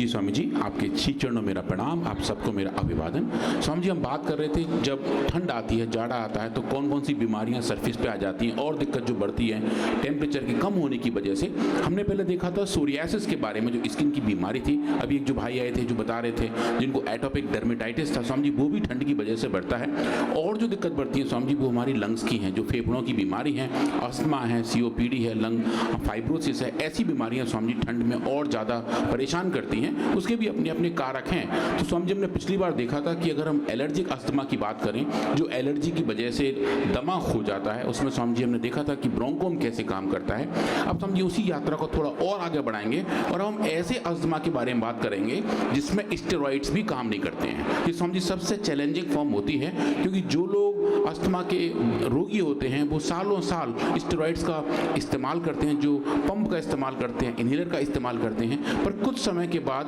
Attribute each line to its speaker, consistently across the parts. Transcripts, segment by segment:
Speaker 1: जी स्वामी जी, आपके श्री चरणों मेरा प्रणाम, आप सबको मेरा अभिवादन। स्वामी जी, हम बात कर रहे थे जब ठंड आती है, जाड़ा आता है तो कौन कौन सी बीमारियां सरफेस पे आ जाती हैं और दिक्कत जो बढ़ती है टेम्परेचर के कम होने की वजह से। हमने पहले देखा था सोरियासिस के बारे में, जो स्किन की बीमारी थी। अभी एक जो भाई आए थे जो बता रहे थे जिनको एटोपिक डर्मेटाइटिस था स्वामी जी, वो भी ठंड की वजह से बढ़ता है। और जो दिक्कत बढ़ती है स्वामी जी वो हमारी लंग्स की हैं, जो फेफड़ों की बीमारी है, अस्थमा है, COPD है, लंग फाइब्रोसिस है। ऐसी बीमारियां स्वामी जी ठंड में और ज़्यादा परेशान करती हैं। उसके भी अपने अपने कारक हैं। तो स्वामी जी हमने पिछली बार देखा था कि अगर हम एलर्जिक अस्थमा की बात करें, जो एलर्जी की वजह से दमा हो जाता है, उसमें स्वामी जी हमने देखा था कि ब्रोंकोम कैसे काम करता है। अब स्वामी जी उसी यात्रा को थोड़ा और आगे बढ़ाएंगे और हम ऐसे अस्थमा के बारे में बात करेंगे जिसमें स्टेरॉइड्स भी काम नहीं करते हैं। ये स्वामी जी सबसे चैलेंजिंग फॉर्म होती है, क्योंकि जो लोग अस्थमा के रोगी होते हैं वो सालों साल स्टेरॉइड्स का इस्तेमाल करते हैं, जो पंप का इस्तेमाल करते हैं, इन्हेलर का इस्तेमाल करते हैं, पर कुछ समय के बाद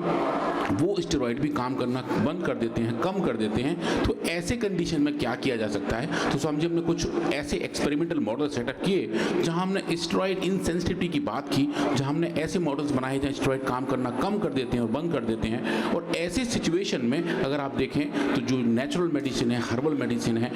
Speaker 1: वो स्टेरॉइड भी काम करना बंद कर देते हैं, कम कर देते हैं। तो ऐसे कंडीशन में क्या किया जा सकता है? तो स्वामी जी हमने कुछ ऐसे एक्सपेरिमेंटल मॉडल सेटअप किए जहां हमने स्टेरॉइड इनसेंसिटिविटी की बात की, जहां हमने ऐसे मॉडल्स बनाए जहां स्टेरॉइड काम करना कम कर देते हैं और बंद कर देते हैं। और ऐसे सिचुएशन में अगर आप देखें तो जो नेचुरल मेडिसिन है, हर्बल मेडिसिन है,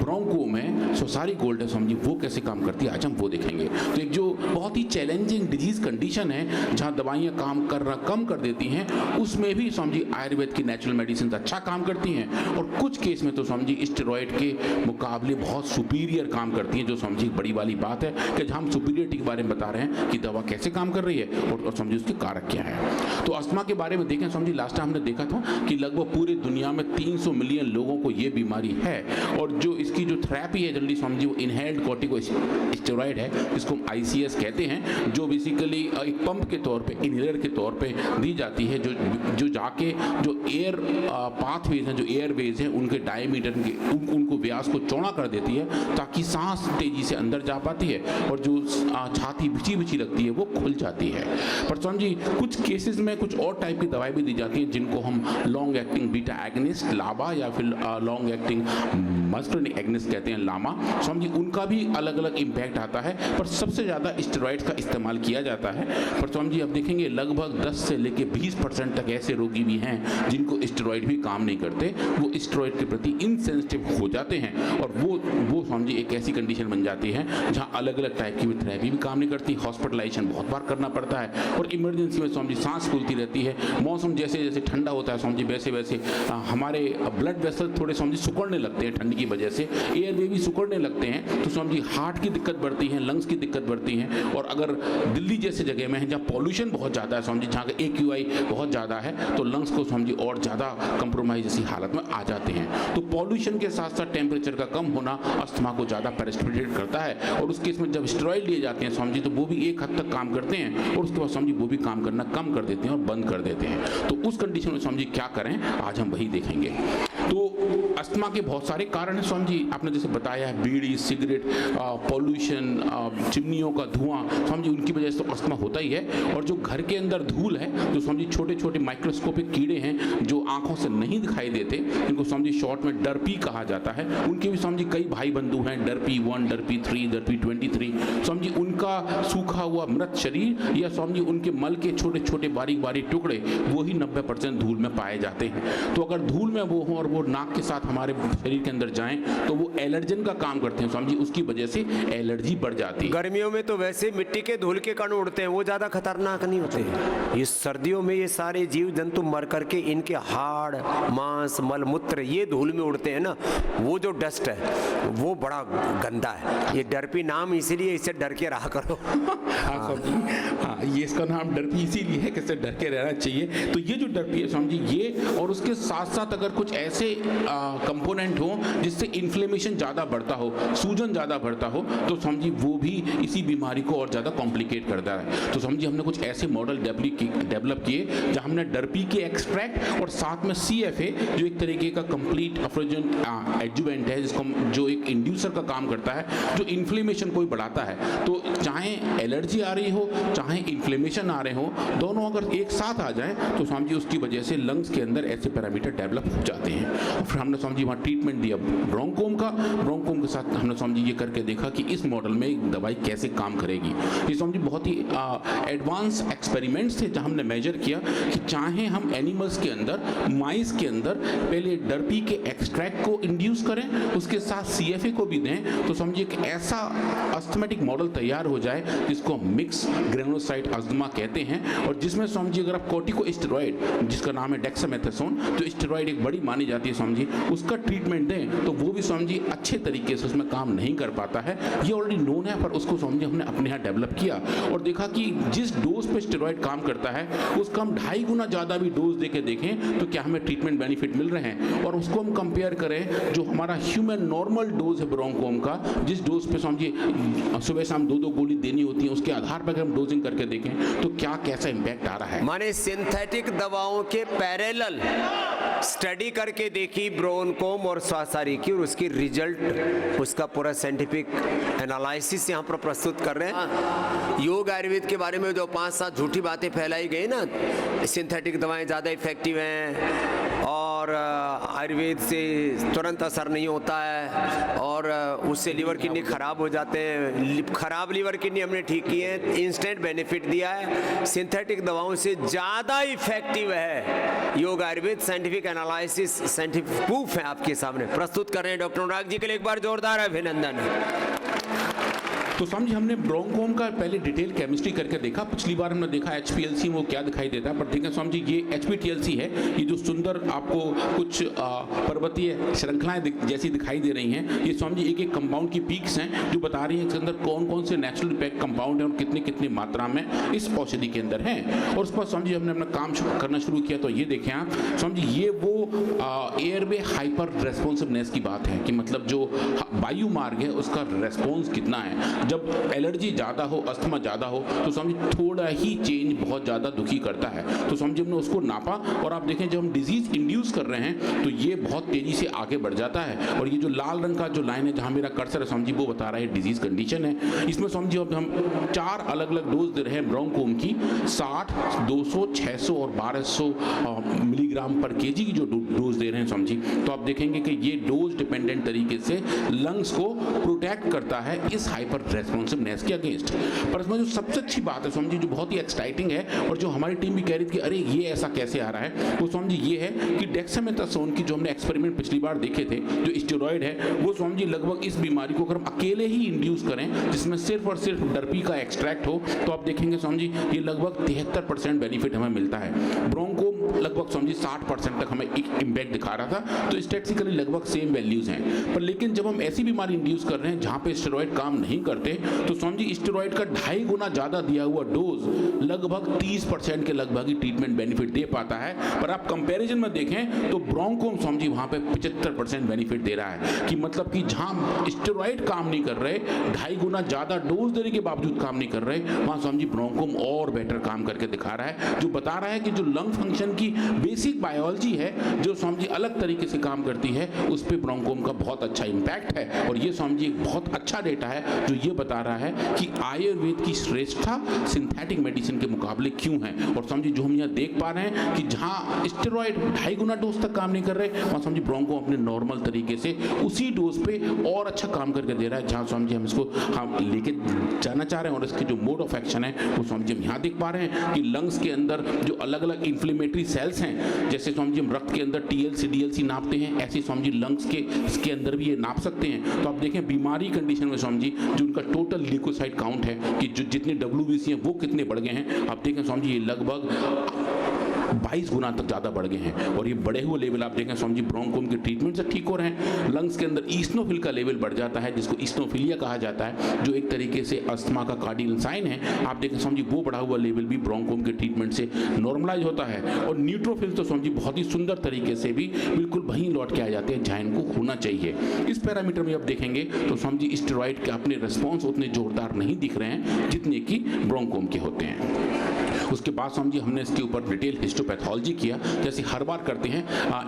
Speaker 1: ब्रोंको में सोसारी गोल्ड है स्वामी जी, वो कैसे काम करती है आज हम वो देखेंगे। तो एक जो बहुत ही चैलेंजिंग डिजीज कंडीशन है जहां दवाइयां काम करना कम कर देती हैं, उसमें भी स्वामी जी आयुर्वेद की नेचुरल मेडिसिन अच्छा काम करती हैं। और कुछ केस में तो स्वामी जी स्टेरॉइड के मुकाबले बहुत सुपीरियर काम करती हैं, जो स्वामी जी बड़ी वाली बात है कि जहां हम सुपीरियरिटी के बारे में बता रहे हैं कि दवा कैसे काम कर रही है और स्वामी जी उसके कारक क्या है। तो अस्थमा के बारे में देखें स्वामी जी, लास्ट टाइम हमने देखा था कि लगभग पूरी दुनिया में 300 मिलियन लोगों को ये बीमारी है। और जो इसकी जो थेरेपी है जनरली स्वामी जी वो इनहेल्ड कॉर्टिकोस्टेरॉइड है, जिसको हम ICS कहते हैं, जो बेसिकली एक पंप के तौर पे, इनहेलर के तौर पे दी जाती है, जो जाके जो एयर पाथवेज हैं, जो एयरवेज हैं, उनके डायमीटर उनको व्यास को चौड़ा कर देती है ताकि सांस तेजी से अंदर जा पाती है और जो छाती बिची लगती है वो खुल जाती है। पर स्वामी जी कुछ केसेस में कुछ और टाइप की दवाई भी दी जाती है जिनको हम लॉन्ग एक्टिंग बीटा एगनिस्ट लाबा या फिर लॉन्ग एक्टिंग मस्कुलिन एगनिस्ट कहते हैं लामा। स्वामी जी उनका भी अलग अलग इम्पैक्ट आता है, पर सबसे ज़्यादा स्टेरॉइड्स का इस्तेमाल किया जाता है। पर स्वामी जी अब देखेंगे लगभग 10 से लेकर 20% तक ऐसे रोगी भी हैं जिनको स्टेरॉइड भी काम नहीं करते, वो स्टेरॉइड के प्रति इनसेंसिटिव हो जाते हैं। और वो स्वामी जी एक ऐसी कंडीशन बन जाती है जहाँ अलग अलग टाइप की थेरेपी भी काम नहीं करती, हॉस्पिटलाइजेशन बहुत बार करना पड़ता है और इमरजेंसी में स्वामी जी सांस फूलती रहती है। मौसम जैसे जैसे ठंडा होता है स्वामी जी वैसे वैसे हमारे ब्लड वेसल थोड़े स्वामी जी सिकुड़ने लगते हैं ठंड की वजह से, एयरवे भी सिकुड़ने लगते हैं। तो स्वामी जी हार्ट की दिक्कत बढ़ती है, लंग्स की दिक्कत बढ़ती है। और अगर दिल्ली जैसे जगह में है जहाँ पॉल्यूशन बहुत ज़्यादा है स्वामी जी, जहाँ का AQI बहुत ज़्यादा है, तो लंग्स को स्वामी जी और ज़्यादा कंप्रोमाइज जैसी हालत में आ जाते हैं। तो पॉल्यूशन के साथ साथ टेम्परेचर का कम होना अस्थमा को ज़्यादा प्रेसिपिटेट करता है। और उस केस में जब स्टेरॉइड लिए जाते हैं स्वामी जी तो वो भी एक हद तक काम करते हैं और उसके बाद स्वामी जी वो भी काम करना कम कर देते हैं और बंद कर देते हैं। तो उस कंडीशन में स्वामी जी क्या करें आज हम वही देखेंगे। तो अस्थमा के बहुत सारे कारण हैं स्वामी जी, आपने जैसे बताया है बीड़ी, सिगरेट, पॉल्यूशन, चिमनियों का धुआं, स्वामी जी उनकी वजह से तो अस्थमा होता ही है। और जो घर के अंदर धूल है, जो स्वामी जी छोटे छोटे माइक्रोस्कोपिक कीड़े हैं जो आंखों से नहीं दिखाई देते, इनको स्वामी जी शॉर्ट में डर्पी कहा जाता है, उनके भी स्वामी जी कई भाई बंधु हैं, डर्पी 1, डर्पी 3, डर्पी 23। स्वामी जी उनका सूखा हुआ मृत शरीर या स्वामी जी उनके मल के छोटे छोटे बारीक बारीक टुकड़े वही 90% धूल में पाए जाते हैं। तो अगर धूल में वो हों और वो नाक के साथ हमारे शरीर के अंदर जाएं तो वो एलर्जन का काम करते हैं स्वामी जी, उसकी वजह से एलर्जी बढ़ जाती है।
Speaker 2: गर्मियों में तो वैसे मिट्टी के धूल के कण उड़ते हैं, वो ज़्यादा खतरनाक नहीं होते हैं। ये सर्दियों में ये सारे जीव जंतु मर करके इनके हाड़, मांस, मलमूत्र ये धूल में उड़ते हैं ना, वो जो डस्ट है वो बड़ा गंदा है। ये डर्पी नाम इसीलिए, इससे डर के रहा करो।
Speaker 1: हाँ स्वामी जी, हाँ ये इसका नाम डर्पी इसीलिए है कि इससे डर के रहना चाहिए। तो ये जो डर्पी है स्वामी जी ये, और उसके साथ साथ अगर कुछ ऐसे कंपोनेंट हो जिससे इन्फ्लेमेशन ज़्यादा बढ़ता हो, सूजन ज़्यादा बढ़ता हो, तो स्वामी जी वो भी इसी बीमारी को और ज़्यादा कॉम्प्लिकेट करता है। तो स्वामी जी हमने कुछ ऐसे मॉडल डेवलप किए जहाँ हमने डर्पी के एक्सट्रैक्ट और साथ में CFA जो एक तरीके का कंप्लीट अफ्रोजन एडजुवेंट है, जिसको जो एक इंड्यूसर का काम करता है, जो इन्फ्लेमेशन को बढ़ाता है। तो चाहे एलर्जी आ रही हो, चाहे इन्फ्लेमेशन आ रहे हो, दोनों अगर एक साथ आ जाएं तो स्वामी जी उसकी वजह से लंग्स के अंदर ऐसे पैरामीटर डेवलप हो जाते हैं। और फिर हमने समझी वहाँ ट्रीटमेंट दिया ब्रोंकोम के साथ हमने समझी ये करके देखा कि इस मॉडल में दवाई कैसे काम करेगी। ये समझी बहुत ही एडवांस एक्सपेरिमेंट्स थे जहाँ हमने मेजर किया कि चाहे हम एनिमल्स के अंदर, माइस के अंदर पहले डर्पी के एक्सट्रैक्ट को इंड्यूस करें, उसके साथ CFA को भी दें, तो समझिए कि ऐसा अस्थमेटिक मॉडल तैयार हो जाए जिसको मिक्स ग्रेनुलोसाइट अस्थमा कहते हैं, और जिसमें समझिए अगर आप कोर्टिकोस्टेरॉइड जिसका नाम है डेक्सामेथासोन, जो स्टेरॉइड एक बड़ी मानी जाती है समझिए, उसका ट्रीटमेंट दें तो वो भी समझिए अच्छे तरीके से उसमें काम नहीं कर पाता है। ये ऑलरेडी नोन है, पर उसको समझिए हमने अपने यहाँ डेवलप किया और देखा कि जिस डोज पे स्टेरॉइड काम करता है उसका हम 2.5 गुना ज़्यादा भी डोज देके देखें तो क्या हमें ट्रीटमेंट बेनिफिट मिल रहे हैं, और उसको हम कंपेयर करें जो हमारा ह्यूमन नॉर्मल डोज है ब्रोंकोम का, जिस डोज पे समझिए सुबह शाम 2-2 गोली देनी होती है, उसके आधार पर अगर हम डोजिंग करके देखें तो क्या कैसा इम्पैक्ट आ रहा है।
Speaker 2: माने सिंथेटिक दवाओं के पैरेलल स्टडी करके देखी ब्रोंकोम और स्वासारी की, और उसकी रिजल्ट, उसका पूरा साइंटिफिक एनालिसिस यहाँ पर प्रस्तुत कर रहे हैं। योग आयुर्वेद के बारे में जो 5-7 झूठी बातें फैलाई गई ना, सिंथेटिक दवाएं ज़्यादा इफेक्टिव हैं और आयुर्वेद से तुरंत असर नहीं होता है और उससे लीवर किडनी खराब हो जाते हैं, खराब लीवर किडनी हमने ठीक की है, इंस्टेंट बेनिफिट दिया है, सिंथेटिक दवाओं से ज़्यादा इफेक्टिव है योग Ayurveda. Scientific analysis, scientific proof है आपके सामने प्रस्तुत कर रहे हैं डॉक्टर अनुराग जी के लिए एक बार जोरदार अभिनंदन।
Speaker 1: तो समझिए हमने ब्रोंकोम का पहले डिटेल केमिस्ट्री करके देखा। पिछली बार हमने देखा HPLC वो क्या दिखाई देता है, पर देखें समझिए ये HPTLC है, ये जो सुंदर आपको कुछ पर्वतीय श्रृंखलाएं जैसी दिखाई दे रही हैं, ये समझिए एक एक कंपाउंड की पीक्स हैं जो बता रही हैं इसके अंदर कौन कौन से नेचुरल पैक कंपाउंड हैं और कितनी कितनी मात्रा में इस औषधि के अंदर हैं। और उस पर समझिए हमने अपना काम करना शुरू किया। तो ये देखें आप, समझिए ये वो एयरवे हाइपर रेस्पॉन्सिवनेस की बात है कि मतलब जो वायु मार्ग है उसका रेस्पॉन्स कितना है। जब एलर्जी ज़्यादा हो, अस्थमा ज़्यादा हो, तो समझिए थोड़ा ही चेंज बहुत ज़्यादा दुखी करता है। तो समझिए हमने उसको नापा और आप देखें जब हम डिजीज़ इंड्यूस कर रहे हैं तो ये बहुत तेज़ी से आगे बढ़ जाता है। और ये जो लाल रंग का जो लाइन है जहाँ मेरा कर्सर है समझिए वो बता रहा है डिजीज़ कंडीशन है। इसमें समझिए अब हम 4 अलग अलग डोज दे रहे हैं ब्रोंकोम की, 60, 200, 600 और 1200 मिलीग्राम पर केजी की जो डोज दे रहे हैं समझिए। तो आप देखेंगे कि ये डोज डिपेंडेंट तरीके से लंग्स को प्रोटेक्ट करता है इस हाइपर रेस्पॉन्सिवनेस के अगेंस्ट। पर इसमें जो सबसे अच्छी बात है समझिए जो बहुत ही एक्साइटिंग है और जो हमारी टीम भी कह रही थी कि अरे ये ऐसा कैसे आ रहा है, वो समझिए ये है कि डेक्सामेथासोन की जो हमने एक्सपेरिमेंट पिछली बार देखे थे, जो स्टेरॉइड है, वो समझिए लगभग इस बीमारी को अगर हम अकेले ही इंड्यूस करें जिसमें सिर्फ और सिर्फ डर्पी का एक्सट्रैक्ट हो, तो आप देखेंगे समझिए ये लगभग 73% बेनिफिट हमें मिलता है। ब्रोंकोम लगभग समझिए 60% तक हमें एक इम्पैक्ट दिखा रहा था, तो स्टैटिस्टिकली लगभग सेम वैल्यूज हैं। पर लेकिन जब हम ऐसी बीमारी इंड्यूस कर रहे हैं जहाँ पे स्टेरॉइड काम नहीं करते, तो समझिए स्टेरॉइड का 2.5 गुना ज़्यादा दिया हुआ डोज लगभग 30% के लगभग ही ट्रीटमेंट बेनिफिट दे पाता है। पर आप कंपैरिजन में देखें तो ब्रोंकोम समझिए वहाँ पे 75% बेनिफिट दे रहा है कि मतलब कि जहाँ स्टेरॉइड काम नहीं कर रहे, 2.5 गुना ज़्यादा डोज देने के बावजूद काम नहीं कर रहे, वहाँ समझिए ब्रोंकोम और बेटर काम करके दिखा रहा है, जो बता रहा है कि जो लंग फंक्शन की बेसिक बायोलॉजी है जो समझिए अलग तरीके से काम करती है, उस पर ब्रोंकोम का बहुत अच्छा इम्पैक्ट है। और ये समझिए एक बहुत अच्छा डेटा है जो ये बता रहा है कि आयुर्वेद की श्रेष्ठता सिंथेटिक मेडिसिन के मुकाबले क्यों है। और समझिए जो हम यहाँ देख पा रहे हैं कि जहाँ स्टेरॉइड 2.5 गुना डोज तक काम नहीं कर रहे, वहाँ समझिए ब्रोंको अपने नॉर्मल तरीके से उसी डोज पे और अच्छा काम करके दे रहा है। जहाँ समझिए हम इसको हम लेके जाना चाह रहे हैं और इसके जो मोड ऑफ एक्शन है वो समझिए हम यहाँ देख पा रहे हैं कि लंग्स के अंदर जो अलग अलग इन्फ्लेमेटरी सेल्स हैं, जैसे समझिए हम रक्त के अंदर TLC DLC नापते हैं, ऐसे समझिए लंग्स के इसके अंदर भी ये नाप सकते हैं। तो आप देखें बीमारी कंडीशन में समझिए जो उनका टोटल ल्यूकोसाइट काउंट है कि जो जितने WBC हैं वो कितने बढ़ गए हैं, आप देखें समझिए लगभग 22 गुना तक ज़्यादा बढ़ गए हैं। और ये बढ़े हुए लेवल आप देखें समझिए ब्रोंकोम के ट्रीटमेंट से ठीक हो रहे हैं। लंग्स के अंदर ईस्नोफिल का लेवल बढ़ जाता है जिसको ईस्नोफिलिया कहा जाता है, जो एक तरीके से अस्थमा का कार्डियल साइन है। आप देखें समझिए वो बढ़ा हुआ लेवल भी ब्रोंकोम के ट्रीटमेंट से नॉर्मलाइज होता है। और न्यूट्रोफिल्स तो समझिए बहुत ही सुंदर तरीके से भी बिल्कुल वहीं लौट के आ जाते हैं जहाँ इनको होना चाहिए। इस पैरामीटर में आप देखेंगे तो समझिए स्टेरॉइड के अपने रिस्पॉन्स उतने जोरदार नहीं दिख रहे हैं जितने कि ब्रोंकोम के होते हैं। उसके बाद स्वामी जी हमने इसके ऊपर डिटेल हिस्टोपैथोलॉजी किया, जैसे हर बार करते हैं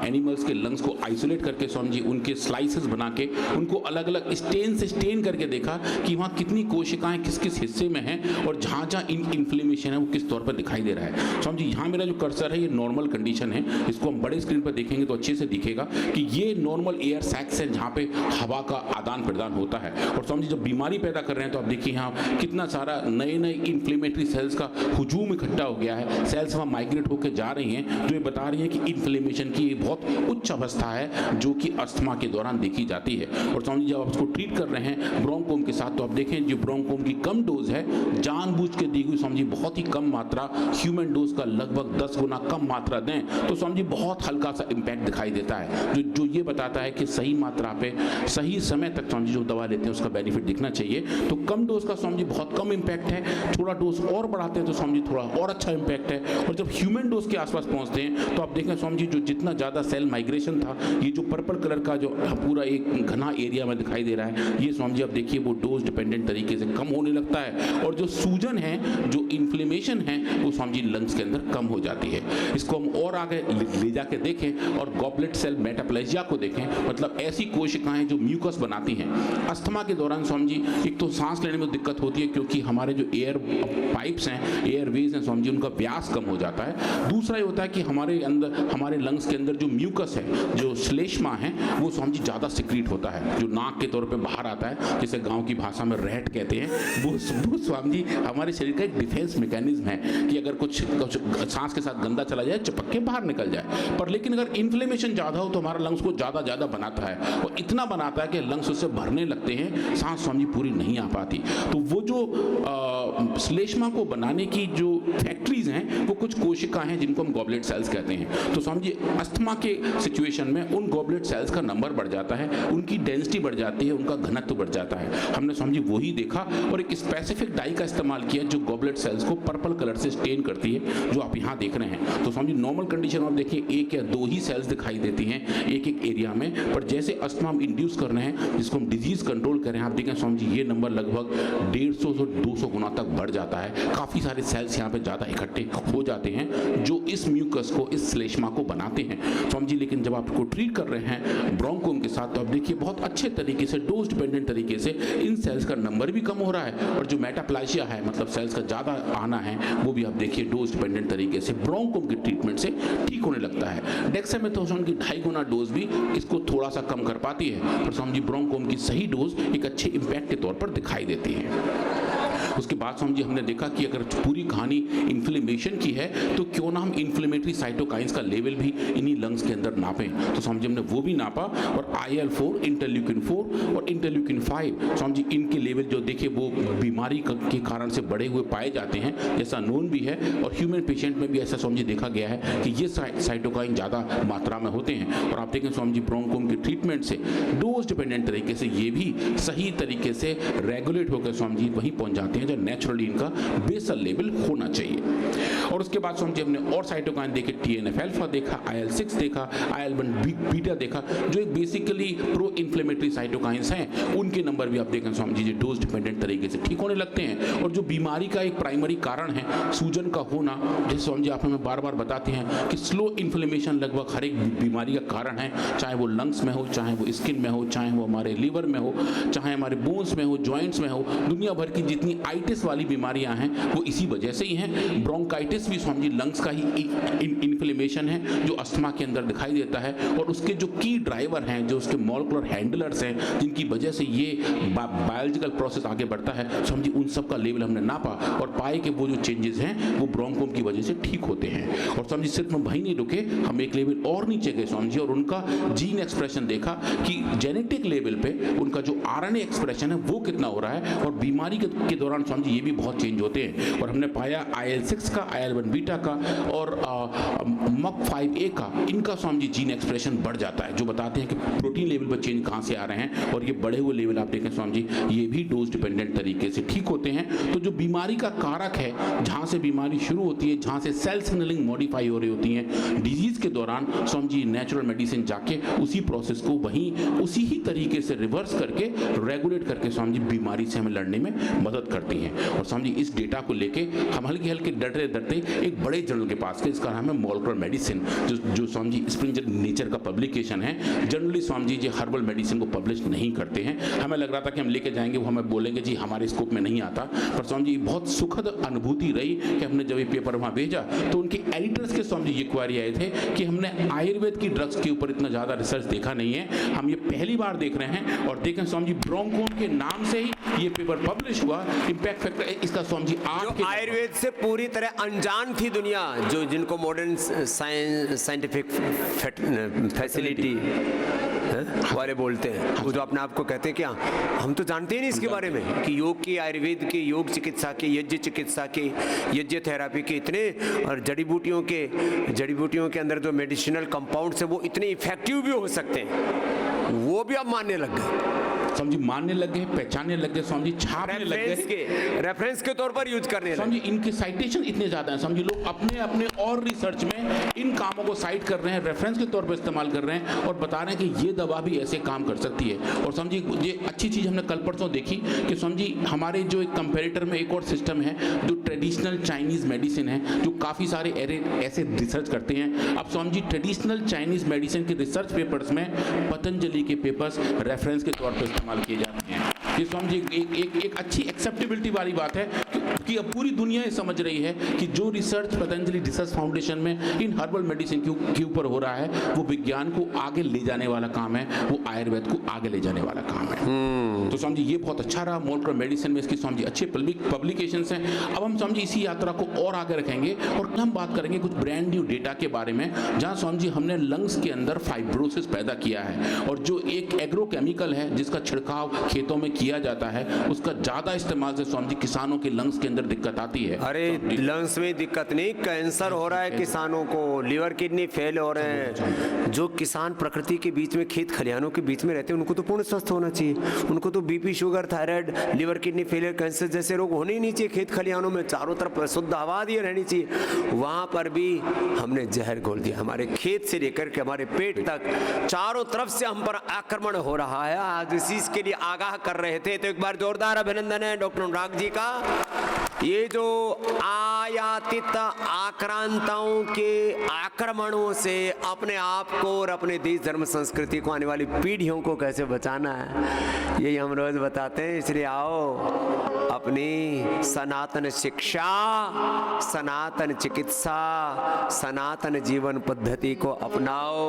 Speaker 1: एनिमल्स के लंग्स को आइसोलेट करके स्वामी जी उनके स्लाइसेस बना के उनको अलग अलग स्टेन से स्टेन करके देखा कि वहाँ कितनी कोशिकाएं किस किस हिस्से में हैं और जहाँ जहाँ इन्फ्लेमेशन है वो किस तौर पर दिखाई दे रहा है। स्वामी जी यहाँ मेरा जो कर्सर है ये नॉर्मल कंडीशन है, इसको हम बड़े स्क्रीन पर देखेंगे तो अच्छे से दिखेगा कि ये नॉर्मल एयर सैक्स है जहाँ पे हवा का आदान प्रदान होता है। और स्वामी जी जब बीमारी पैदा कर रहे हैं तो आप देखिए यहाँ कितना सारा नए नए इन्फ्लेमेटरी सेल्स का हुजूम इकट्ठा हो गया है, सेल्स वहाँ माइग्रेट होकर जा रही हैं जो ये बता रही हैं कि इन्फ्लेमेशन की बहुत उच्च अवस्था है जो कि अस्थमा के दौरान देखी जाती है। और स्वामी जी जब आप उसको ट्रीट कर रहे हैं ब्रोंकोम के साथ तो आप देखें जो ब्रोंकोम की कम डोज है जानबूझ के दी हुई स्वामी जी बहुत ही कम मात्रा, ह्यूमन डोज का लगभग 10 गुना कम मात्रा दें तो स्वामी जी बहुत हल्का सा इम्पैक्ट दिखाई देता है जो ये बताता है कि सही मात्रा पे सही समय तक स्वामी जी जो दवा लेते हैं उसका बेनिफिट दिखना चाहिए। तो कम डोज का स्वामी जी बहुत कम इम्पैक्ट है, थोड़ा डोज और बढ़ाते हैं तो स्वामी जी थोड़ा और अच्छा इम्पैक्ट है। और जब ह्यूमन डोज के आसपास पहुंचते हैं तो आप देखें स्वामी जी जो जितना ज़्यादा सेल माइग्रेशन था, ये जो पर्पल कलर का जो पूरा एक घना एरिया में दिखाई दे रहा है, ये स्वामी जी आप देखिए वो डोज डिपेंडेंट तरीके से कम होने लगता है और जो सूजन है जो इन्फ्लेमेशन है वो स्वामी जी लंग्स के अंदर कम हो जाती है। इसको हम और आगे ले जाके देखें और गॉबलेट सेल मेटाप्लेजिया को देखें, मतलब ऐसी कोशिकाएं जो म्यूकस बनाती हैं। अस्थमा के दौरान स्वामी जी एक तो सांस लेने में दिक्कत होती है क्योंकि हमारे जो एयर पाइप्स हैं, एयरवेज हैं स्वामी जी, उनका व्यास कम हो जाता है। दूसरा ये होता है कि हमारे अंदर हमारे लंग्स के अंदर जो म्यूकस है, जो श्लेष्मा है, वो स्वामी जी ज़्यादा सिक्रीट होता है, जो नाक के तौर पे बाहर आता है, जिसे गांव की भाषा में रहट कहते हैं। वो स्वामी जी हमारे शरीर का एक डिफेंस मैकेनिज्म है कि अगर कुछ सांस के साथ गंदा चला जाए चिपक के बाहर निकल जाए। पर लेकिन अगर इन्फ्लेमेशन ज़्यादा हो तो हमारा लंग्स को ज़्यादा बनाता है और इतना बनाता है कि लंग्स उससे भरने लगते हैं, सांस स्वामी जी पूरी नहीं आ पाती। तो वो जो श्लेष्मा को बनाने की जो फैक्ट्रीज हैं वो कुछ कोशिका हैं जिनको हम गॉबलेट सेल्स कहते हैं। तो स्वामी जी अस्थमा के सिचुएशन में उन गॉबलेट सेल्स का नंबर बढ़ जाता है, उनकी डेंसिटी बढ़ जाती है, उनका घनत्व बढ़ जाता है। हमने स्वामी जी वही देखा और एक स्पेसिफिक डाई का इस्तेमाल किया जो गॉबलेट सेल्स को पर्पल कलर से स्टेन करती है, जो आप यहाँ देख रहे हैं। तो स्वामी जी नॉर्मल कंडीशन में आप देखिए एक या दो ही सेल्स दिखाई देती हैं एक एक एरिया में, पर जैसे अस्थमा हम इंड्यूस कर रहे हैं जिसको हम डिजीज कंट्रोल कर रहे हैं, आप देखें स्वामी जी ये नंबर लगभग 150 से 200 गुना तक बढ़ जाता है। काफ़ी सारे सेल्स यहाँ पे ज़्यादा इकट्ठे हो जाते हैं जो इस म्यूकस को, इस श्लेष्मा को बनाते हैं स्वामी जी। लेकिन जब आपको ट्रीट कर रहे हैं ब्रोंकोम के साथ तो आप देखिए बहुत अच्छे तरीके से डोज डिपेंडेंट तरीके से इन सेल्स का नंबर भी कम हो रहा है और जो मेटाप्लाजिया है, मतलब सेल्स का ज़्यादा आना है, वो भी आप देखिए डोज डिपेंडेंट तरीके से ब्रोंकोम के ट्रीटमेंट से ठीक होने लगता है। डेक्सामेथासोन की 2.5 गुना डोज भी इसको थोड़ा सा कम कर पाती है, पर स्वामी जी ब्रोंकोम की सही डोज एक अच्छे इम्पैक्ट के तौर पर दिखाई देती है। उसके बाद स्वामी जी हमने देखा कि अगर पूरी कहानी इन्फ्लेमेशन की है तो क्यों ना हम इन्फ्लेमेटरी साइटोकाइंस का लेवल भी इन्हीं लंग्स के अंदर नापें। तो स्वामी जी हमने वो भी नापा और IL-4, इंटरल्यूकिन 4 और इंटरल्यूकिन 5 स्वामी जी इनके लेवल जो देखे वो बीमारी के कारण से बढ़े हुए पाए जाते हैं, जैसा नोन भी है और ह्यूमन पेशेंट में भी ऐसा स्वामी जी देखा गया है कि ये साइटोकाइन ज़्यादा मात्रा में होते हैं। और आप देखें स्वामी जी ब्रोंकोम के ट्रीटमेंट से डोज डिपेंडेंट तरीके से ये भी सही तरीके से रेगुलेट होकर स्वामी जी वहीं पहुँच जाते हैं जो नेचुरली इनका बेसल लेवल होना चाहिए। और उसके बाद स्वामी जी हमने और साइटोकाइन देखे, TNF अल्फा देखा, IL-6 देखा, IL-1 बीटा देखा, जो एक बेसिकली प्रो इन्फ्लेमेटरी साइटोकाइंस हैं, उनके नंबर भी आप देखें स्वामी जी डोज डिपेंडेंट तरीके से ठीक होने लगते हैं। और जो बीमारी का एक प्राइमरी कारण है सूजन का होना, जैसे स्वामी जी आप हमें बार बार बताते हैं कि स्लो इन्फ्लेमेशन लगभग हर एक बीमारी का कारण है, चाहे वो लंग्स में हो, चाहे वो स्किन में हो, चाहे वो हमारे लीवर में हो, चाहे हमारे बोन्स में हो, जॉइंट्स में हो। दुनिया भर की जितनी आइटिस वाली बीमारियां हैं वो इसी वजह से ही हैं। ब्रोंकाइटिस भी स्वामी जी लंग्स का ही इन्फ्लेमेशन है जो अस्थमा के अंदर दिखाई देता है और उसके जो की ड्राइवर हैं, जो उसके मॉलिक्यूलर हैंडलर्स हैं, जिनकी वजह से ये बायोलॉजिकल प्रोसेस आगे बढ़ता है, स्वामी जी उन सब का लेवल हमने नापा और पाए कि वो जो चेंजेस हैं वो ब्रोंकोम की वजह से ठीक होते हैं। और स्वामी जी सिर्फ वहीं नहीं रुके, हम एक लेवल और नीचे गए स्वामी जी और उनका जीन एक्सप्रेशन देखा कि जेनेटिक लेवल पे उनका जो RNA एक्सप्रेशन है वो कितना हो रहा है और बीमारी के दौरान स्वामी जी ये भी बहुत चेंज होते हैं। और हमने पाया IL-6 का, IL-1 बीटा का और MUC5A का, इनका स्वामी जी जीन एक्सप्रेशन बढ़ जाता है, जो बताते हैं कि प्रोटीन लेवल पर चेंज कहाँ से आ रहे हैं। और ये बढ़े हुए लेवल आप देखें स्वामी जी ये भी डोज डिपेंडेंट तरीके से ठीक होते हैं। तो जो बीमारी का कारक है, जहाँ से बीमारी शुरू होती है, जहाँ से सेल सिग्नलिंग मॉडिफाई हो रही होती है डिजीज के दौरान, स्वामी जी नेचुरल मेडिसिन जाके उसी प्रोसेस को वहीं उसी ही तरीके से रिवर्स करके रेगुलेट करके स्वामी जी बीमारी से हमें लड़ने में मदद करती हैं। और स्वामी जी इस डेटा को लेके हम हल्के हल्के डरते डरते एक बड़े जर्नल के पास गए, इसका नाम है मॉलिक्यूलर मेडिसिन, जो स्वामी जी स्प्रिंगर नेचर का पब्लिकेशन है। Generally Swami ji herbal medicine को पब्लिश नहीं करते हैं। हमें लग रहा था कि हम लेके जाएंगे, वो हमें बोलेंगे जी हमारे स्कोप में नहीं आता, पर स्वामी जी बहुत सुखद अनुभूति रही कि हमने जब ये पेपर वहाँ भेजा तो उनके एडिटर्स के स्वामी जी ये क्वेरी आए थे कि हमने आयुर्वेद की ड्रग्स के ऊपर इतना ज़्यादा रिसर्च देखा नहीं है, हम ये पहली बार देख रहे हैं। और देखें स्वामी जी ब्रोंकोन के नाम से ही ये पेपर पब्लिश हुआ। इम्पैक्ट फैक्टर इसका स्वामी जी
Speaker 2: जो आयुर्वेद से पूरी तरह अनजान थी दुनिया, जो जिनको मॉडर्न साइंटिफिक फैसिलिटी वाले बोलते हैं, वो जो अपने आप को कहते हैं क्या, हम तो जानते ही नहीं इसके बारे में कि योग की, आयुर्वेद की, योग चिकित्सा की, यज्ञ चिकित्सा की, यज्ञ थेरापी के इतने, और जड़ी बूटियों के अंदर जो मेडिसिनल कंपाउंड्स है वो इतने इफेक्टिव भी हो सकते हैं, वो भी अब मानने लग गए।
Speaker 1: स्वामी जी मानने लग गए, पहचानने लग गए, स्वामी जी छापने लग गए,
Speaker 2: रेफरेंस के तौर पर यूज करने लगे।
Speaker 1: स्वामी जी इनके साइटेशन इतने ज्यादा हैं, स्वामी जी लोग अपने अपने और रिसर्च में इन कामों को साइट कर रहे हैं, रेफरेंस के तौर पर इस्तेमाल कर रहे हैं और बता रहे हैं कि ये दवा भी ऐसे काम कर सकती है। और स्वामी जी ये अच्छी चीज हमने कल परसों देखी कि स्वामी जी हमारे जो एक कंपेरेटर में एक और सिस्टम है जो ट्रेडिशनल चाइनीज मेडिसिन है, जो काफी सारे ऐसे रिसर्च करते हैं। अब Swami ji traditional Chinese medicine के रिसर्च पेपर्स में पतंजलि के पेपर्स रेफरेंस के तौर पर इस्तेमाल किए जाते हैं। ये स्वामी जी एक अच्छी एक्सेप्टेबिलिटी वाली बात है कि अब पूरी दुनिया ये समझ रही है कि जो रिसर्च पतंजलि रिसर्च फाउंडेशन में इन हर्बल मेडिसिन के ऊपर हो रहा है वो विज्ञान को आगे ले जाने वाला काम है, वो आयुर्वेद को आगे ले जाने वाला काम है। तो स्वामी जी ये बहुत अच्छा रहा, मॉलिक्यूलर मेडिसिन में इसकी स्वामी जी अच्छे पब्लिकेशंस हैं। अब हम स्वामी जी इसी यात्रा को और आगे रखेंगे और हम बात करेंगे कुछ ब्रांड न्यू डेटा के बारे में, जहां स्वामी जी हमने लंग्स के अंदर फाइब्रोसिस पैदा किया है और जो एक एग्रोकेमिकल है जिसका छिड़काव खेतों में किया जाता है, उसका ज्यादा इस्तेमाल से स्वामी जी किसानों के लंग्स के अंदर दिक्कत आती है।
Speaker 2: अरे लंग्स में दिक्कत नहीं, कैंसर हो रहा है किसानों को, लिवर किडनी फेल हो रहे हैं। जो किसान प्रकृति के बीच में, खेत खलिहानों के बीच में रहते हैं, उनको तो पूर्ण स्वस्थ होना चाहिए। उनको तो BP, sugar, thyroid, liver kidney failure, cancer जैसे रोग होने ही नहीं चाहिए। खेत खलिहानों में चारों तरफ शुद्ध हवा दिए रहनी चाहिए। वहां पर भी हमने जहर घोल दिया। हमारे खेत से लेकर के हमारे पेट तक चारों तरफ से हम पर आक्रमण हो रहा है। आज इस चीज के लिए आगाह कर रहे थे, तो एक बार जोरदार अभिनंदन है डॉक्टर अनुराग जी का। ये जो आयातित आक्रांताओं के आक्रमणों से अपने आप को और अपने देश, धर्म, संस्कृति को, आने वाली पीढ़ियों को कैसे बचाना है, यही हम रोज बताते हैं। इसलिए आओ अपनी सनातन शिक्षा, सनातन चिकित्सा, सनातन जीवन पद्धति को अपनाओ।